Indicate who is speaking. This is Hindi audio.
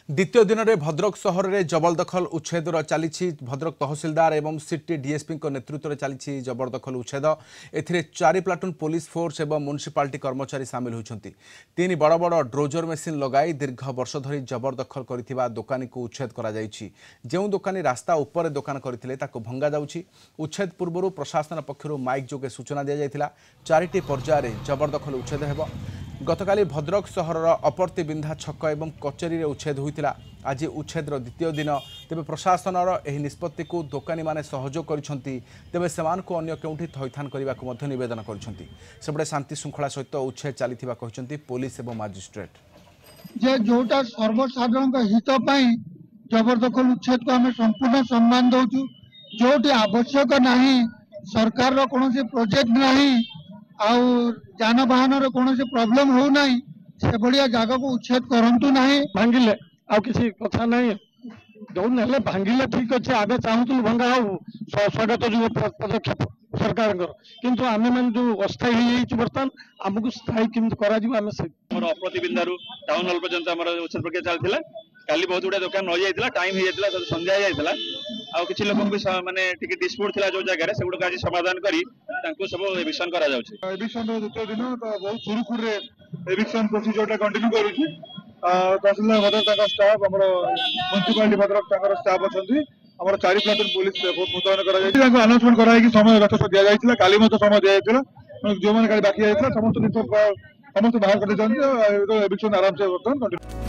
Speaker 1: द्वितीय दिन में भद्रक सहर में जबरदखल उच्छेद चली भद्रक तहसिलदार एवं सिटी डीएसपी नेतृत्व में चली जबरदखल उच्छेद ए 4 प्लाटून पुलिस फोर्स और म्युनिसिपालिटी कर्मचारी सामिल होती। 3 बड़ बड़ ड्रोजर मेसीन लगाई दीर्घ वर्ष धरी जबरदखल कर दोकानी को उच्छेद जो दोकानी रास्ता उपर दोकान करते भंगा जाउछि। उच्छेद पूर्व प्रशासन पक्षर माइक जोगे सूचना दी जाइथिला। 4टी पर्यायर जबरदखल उच्छेद हेब। गतकाली भद्रक सहर अपरती बिंधा छक एवं कचेरी उच्छेद होता। आज उच्छेद द्वितीय दिन तेज प्रशासन निष्पत्ति को दोकानी माने सहयोग करछंती। तेबे सेमान को अन्य केउठी थैथान करने को नवेदन करछंती। सेपटे शांति श्रृंखला सहित उच्छेद चलीथिबा कहछंती पुलिस एवं मजिस्ट्रेट।
Speaker 2: जे जोटा सर्वसाधारण हित पाई जबरदखल उच्छेद को आम संपूर्ण सम्मान दौचु। जोटी आवश्यक नहीं सरकार रो कोनोसी प्रोजेक्ट नहीं आउ जानवाहन कौन प्रोब्लेम हो ना से भाया जगह को उच्छेद करंतु नहीं।
Speaker 3: भांगिले आउ किसी कथा नहीं जो ने भांगिले ठीक अच्छे आगे चाहूँ भंगा हो स्वागत जो पदक्षेप सरकार किंतु आम मैंने जो अस्थायी बर्तमान आमको स्थायी किम
Speaker 4: अप्रतिबिंदारू टाउन हल पर्यंत उच्छेद प्रक्रिया चलता। काली बहुत गुड़ा दुकान रही जाता टाइम हो जाता संध्या जाता आ किसी लोक माने डिस्प्यूट था जो जगह से आज समाधान करी सब एविक्शन करा जाउछि।
Speaker 5: एविक्शन द्वितीय दिन तो बहुत सुरुखुर एविक्शन प्रोसीजर कंटिन्यू करूछि। तहसीलदार भद्रक स्टाफ आम म्युनिसिपालिटी भद्रक स्टाफ अच्छा 4 प्लाटून पुलिस मुतयन कर अनाउंसमेंट कराई समय यथेष दि जाइए। काली समय दि जाइए जो मैंने बाकी समस्त बाहर कर एविक्शन आराम से बर्तमान कंटिन्यू।